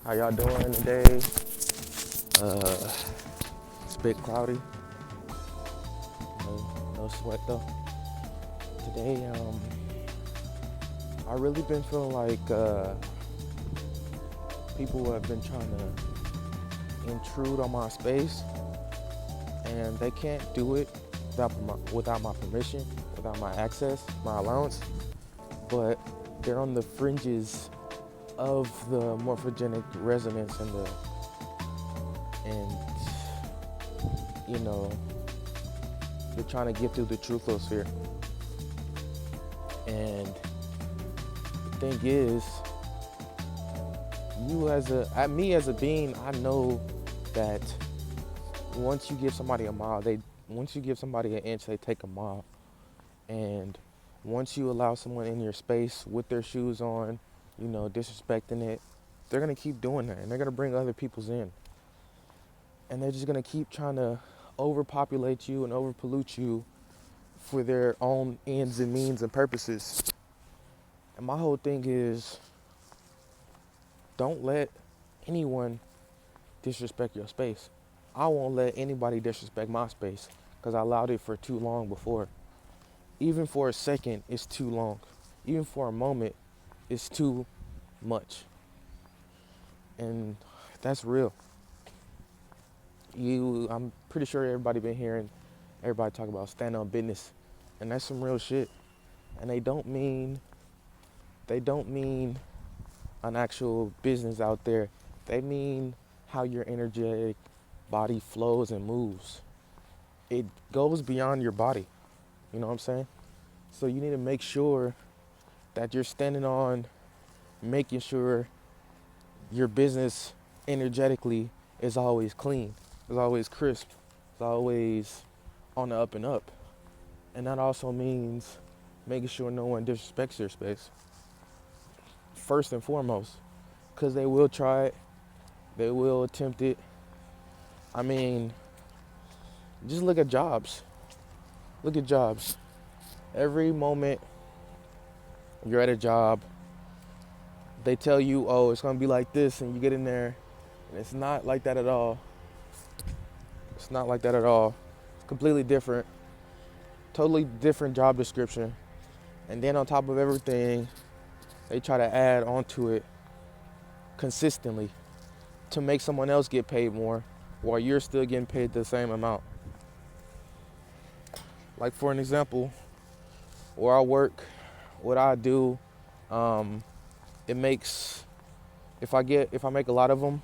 How y'all doing today? It's a bit cloudy. No sweat though. Today, I really been feeling like people have been trying to intrude on my space, and they can't do it without my permission, without my access, my allowance. But they're on the fringes of the morphogenic resonance and you know they're trying to get through the truthosphere. And the thing is, me as a being, I know that once you give somebody a mile, once you give somebody an inch, they take a mile. And once you allow someone in your space with their shoes on, disrespecting it, they're gonna keep doing that, and they're gonna bring other people's in, and they're just gonna keep trying to overpopulate you and overpollute you for their own ends and means and purposes. And my whole thing is, don't let anyone disrespect your space. I won't let anybody disrespect my space because I allowed it for too long before. Even for a second, it's too long. Even for a moment, it's too much. And that's real. I'm pretty sure everybody been hearing everybody talk about stand on business, and that's some real shit. And they don't mean an actual business out there. They mean how your energetic body flows and moves. It goes beyond your body. You know what I'm saying? So you need to make sure that you're standing on making sure your business energetically is always clean, is always crisp, is always on the up and up. And that also means making sure no one disrespects your space. First and foremost, because they will try it, they will attempt it. I mean, just look at jobs. Look at jobs. Every moment you're at a job, they tell you, oh, it's gonna be like this, and you get in there, and it's not like that at all. It's not like that at all. It's completely different. Totally different job description. And then on top of everything, they try to add onto it consistently to make someone else get paid more while you're still getting paid the same amount. Like, for an example, where I work, what I do, it makes, if I make a lot of them,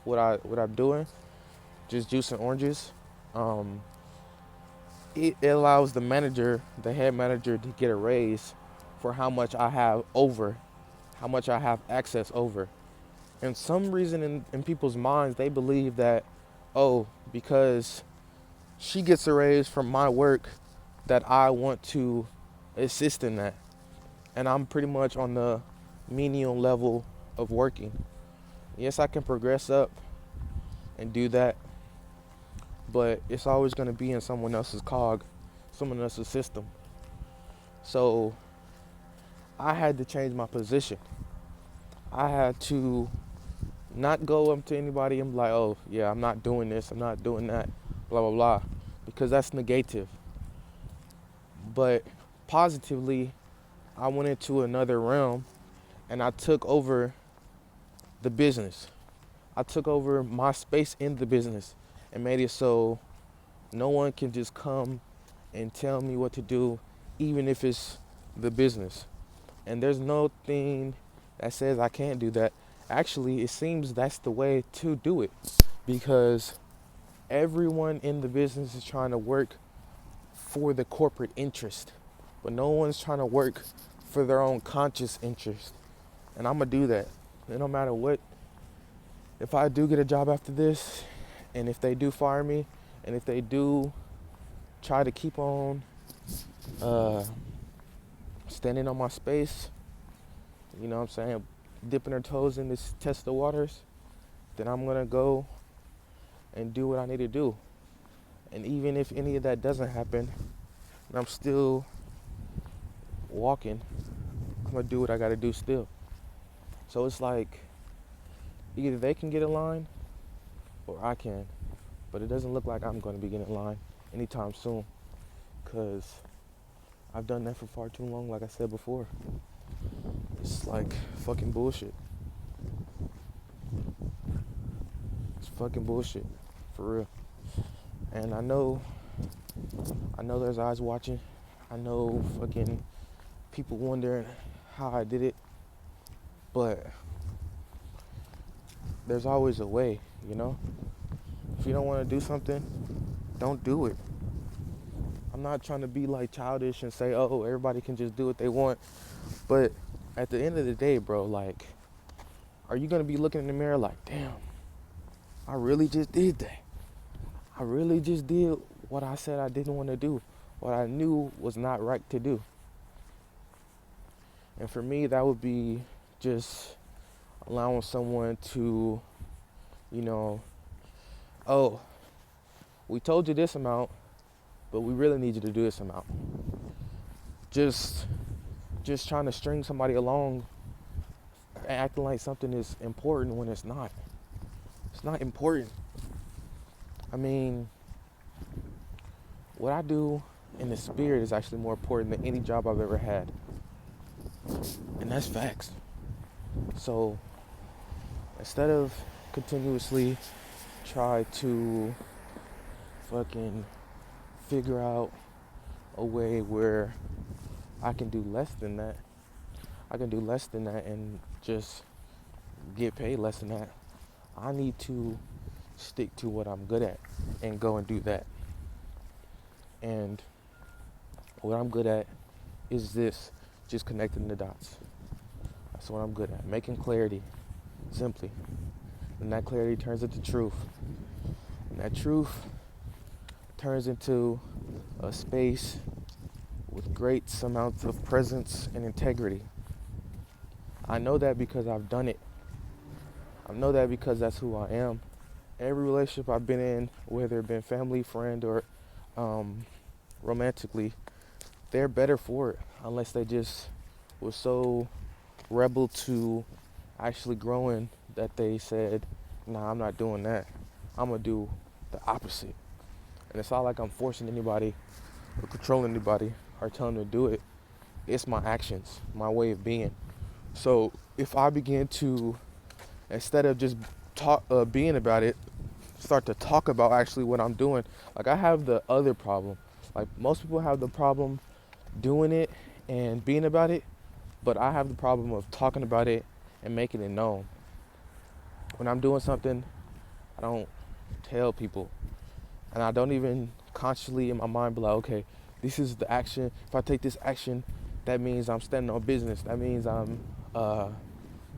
what I'm doing, just juicing oranges, it allows the head manager, to get a raise for how much I have access over. And some reason in people's minds, they believe that, oh, because she gets a raise from my work, that I want to assist in that. And I'm pretty much on the menial level of working. Yes, I can progress up and do that, but it's always going to be in someone else's cog, someone else's system. So I had to change my position. I had to not go up to anybody and be like, oh, yeah, I'm not doing this, I'm not doing that, blah, blah, blah, because that's negative. But positively, I went into another realm and I took over the business. I took over my space in the business and made it so no one can just come and tell me what to do, even if it's the business. And there's no thing that says I can't do that. Actually, it seems that's the way to do it, because everyone in the business is trying to work for the corporate interest, but no one's trying to work for their own conscious interest. And I'm gonna do that. And no matter what, if I do get a job after this, and if they do fire me, and if they do try to keep on standing on my space, you know what I'm saying, dipping their toes in this test the waters, then I'm gonna go and do what I need to do. And even if any of that doesn't happen, and I'm still walking, I'm gonna do what I gotta do still. So it's like, Either they can get in line or I can. But it doesn't look like I'm going to be getting in line anytime soon, because I've done that for far too long, like I said before. It's like fucking bullshit. It's fucking bullshit, for real. And I know there's eyes watching. I know fucking people wondering how I did it, but there's always a way, you know? If you don't want to do something, don't do it. I'm not trying to be like childish and say, oh, everybody can just do what they want. But at the end of the day, bro, like, are you going to be looking in the mirror like, damn, I really just did that. I really just did what I said I didn't want to do, what I knew was not right to do. And for me, that would be just allowing someone to, you know, oh, we told you this amount, but we really need you to do this amount. Just trying to string somebody along, acting like something is important when it's not. It's not important. I mean, what I do in the spirit is actually more important than any job I've ever had. And that's facts. So instead of continuously try to fucking figure out a way where I can do less than that, and just get paid less than that, I need to stick to what I'm good at and go and do that. And what I'm good at is this, just connecting the dots. That's what I'm good at, making clarity, simply. And that clarity turns into truth. And that truth turns into a space with great amounts of presence and integrity. I know that because I've done it. I know that because that's who I am. Every relationship I've been in, whether it been family, friend, or romantically, they're better for it, unless they just were so rebel to actually growing that they said, nah, I'm not doing that. I'm going to do the opposite. And it's not like I'm forcing anybody or controlling anybody or telling them to do it. It's my actions, my way of being. So if I begin to, instead of just being about it, start to talk about actually what I'm doing, like I have the other problem. Like most people have the problem doing it and being about it, but I have the problem of talking about it and making it known. When I'm doing something, I don't tell people. And I don't even consciously in my mind be like, okay, this is the action. If I take this action, that means I'm standing on business. That means I'm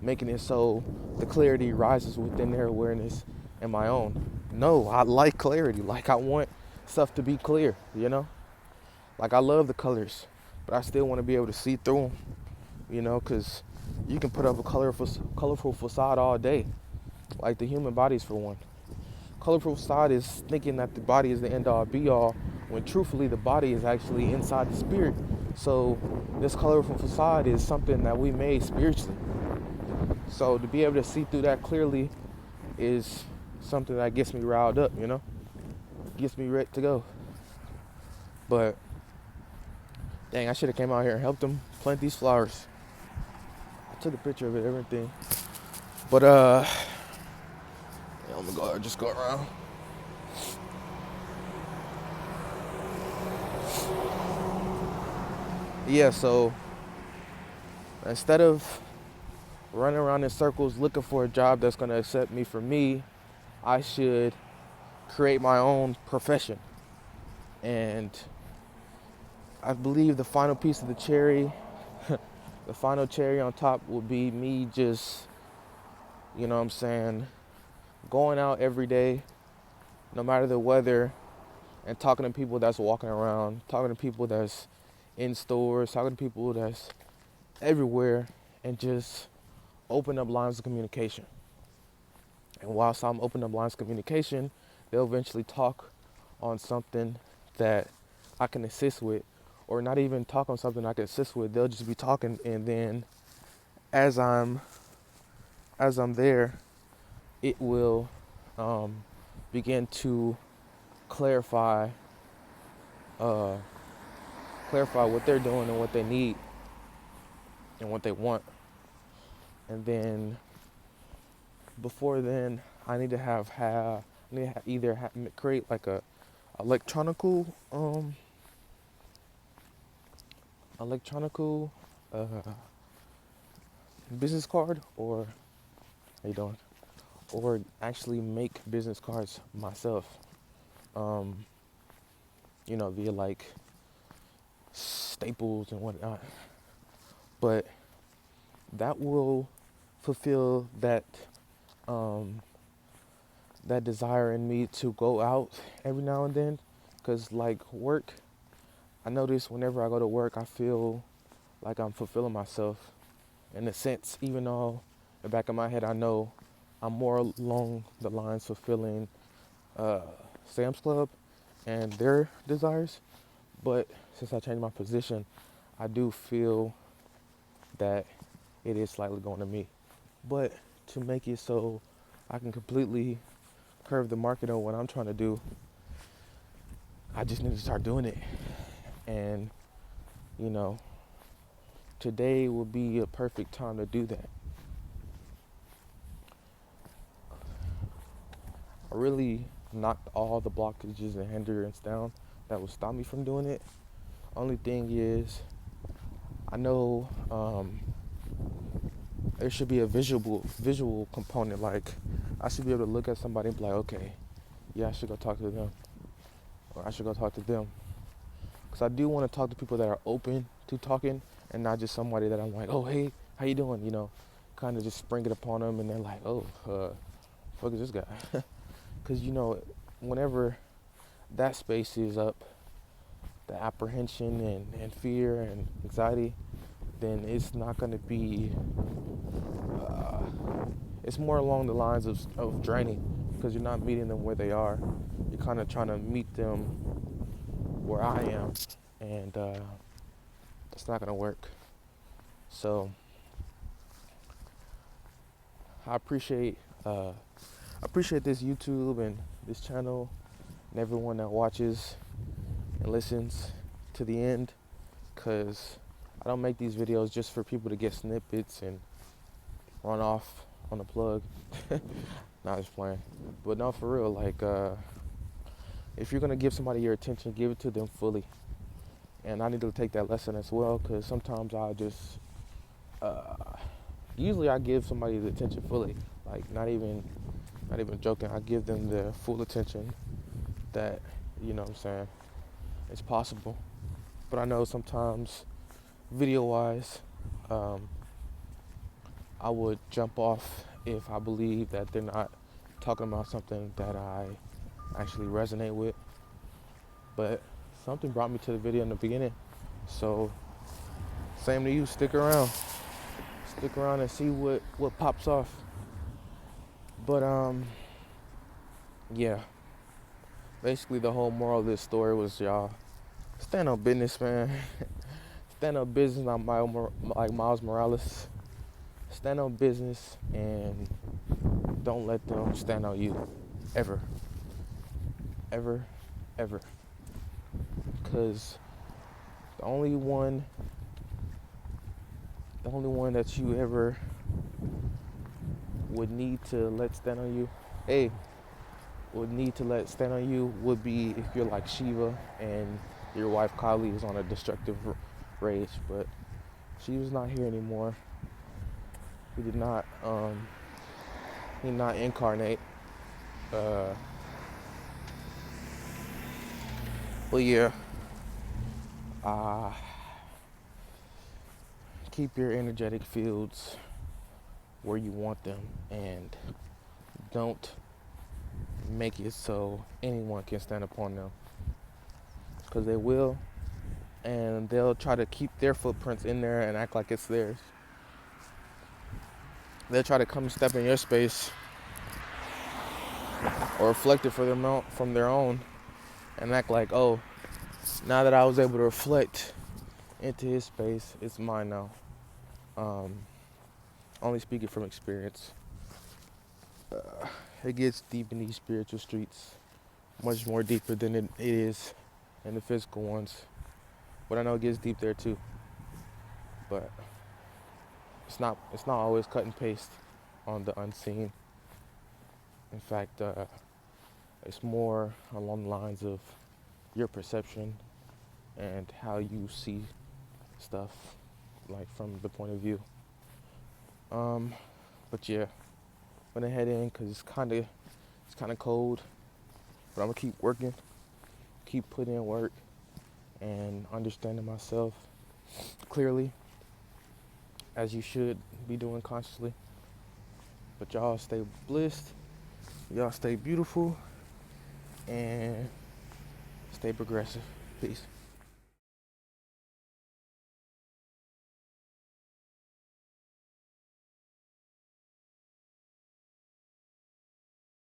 making it so the clarity rises within their awareness and my own. No, I like clarity. Like I want stuff to be clear, you know? Like I love the colors, but I still want to be able to see through them, you know? Because you can put up a colorful facade all day, like the human bodies for one. Colorful facade is thinking that the body is the end all be all, when truthfully the body is actually inside the spirit. So this colorful facade is something that we made spiritually. So to be able to see through that clearly is something that gets me riled up, you know? Gets me ready to go. But dang, I should have came out here and helped them plant these flowers. I took a picture of it, everything. But yeah, I'm gonna just go around. Yeah, so instead of running around in circles looking for a job that's gonna accept me for me, I should create my own profession. And I believe the final piece of the cherry, the final cherry on top will be me just, you know what I'm saying, going out every day, no matter the weather, and talking to people that's walking around, talking to people that's in stores, talking to people that's everywhere, and just open up lines of communication. And whilst I'm opening up lines of communication, they'll eventually talk on something that I can assist with, or not even talk on something I can assist with. They'll just be talking, and then as I'm there, it will begin to clarify uh, clarify what they're doing and what they need and what they want. And then before then, I need to create like a electronical electronical uh, business card, or how you doing? Or actually make business cards myself. Um, via like Staples and whatnot. But that will fulfill um, that desire in me to go out every now and then. Because like work, I notice whenever I go to work, I feel like I'm fulfilling myself in a sense, even though in the back of my head I know I'm more along the lines fulfilling Sam's Club and their desires. But since I changed my position, I do feel that it is slightly going to me. But to make it so I can completely curve the market on what I'm trying to do, I just need to start doing it. And, today will be a perfect time to do that. I really knocked all the blockages and hindrance down that would stop me from doing it. Only thing is, I know there should be a visual component. Like, I should be able to look at somebody and be like, okay, yeah, I should go talk to them, or I should go talk to them. Because I do want to talk to people that are open to talking, and not just somebody that I'm like, oh, hey, how you doing? Kind of just spring it upon them, and they're like, oh, fuck is this guy? Because, whenever that space is up, the apprehension and fear and anxiety, then it's not going to be, it's more along the lines of draining, because you're not meeting them where they are. You're kind of trying to meet them where I am, and it's not going to work. So I appreciate this YouTube and this channel and everyone that watches and listens to the end, because I don't make these videos just for people to get snippets and run off on the plug. Not just playing. But no, for real, like, if you're going to give somebody your attention, give it to them fully. And I need to take that lesson as well, because sometimes I just, usually I give somebody the attention fully. Like, not even joking, I give them the full attention that, what I'm saying, it's possible. But I know sometimes, video-wise, I would jump off if I believe that they're not talking about something that I actually resonate with. But something brought me to the video in the beginning. So, same to you, stick around. Stick around and see what pops off. But, yeah. Basically, the whole moral of this story was, y'all, stand on business, man. Stand on business, not like Miles Morales. Stand on business and don't let them stand on you. Ever. Ever. Ever. Because the only one that you ever would need to let stand on you, would be if you're like Shiva and your wife Kali is on a destructive rage. But she was not here anymore. He did not incarnate. But yeah, keep your energetic fields where you want them, and don't make it so anyone can stand upon them, because they will, and they'll try to keep their footprints in there and act like it's theirs. They'll try to come step in your space or reflect it from their own and act like, oh, now that I was able to reflect into his space, it's mine now. Only speaking from experience. It gets deep in these spiritual streets, much more deeper than it is in the physical ones. But I know it gets deep there too. But it's not always cut and paste on the unseen. In fact, it's more along the lines of your perception and how you see stuff, like from the point of view. But yeah, I'm gonna head in because it's kind of cold. But I'm gonna keep working, keep putting in work, and understanding myself clearly, as you should be doing consciously. But y'all stay blissed, y'all stay beautiful, and stay progressive. Peace.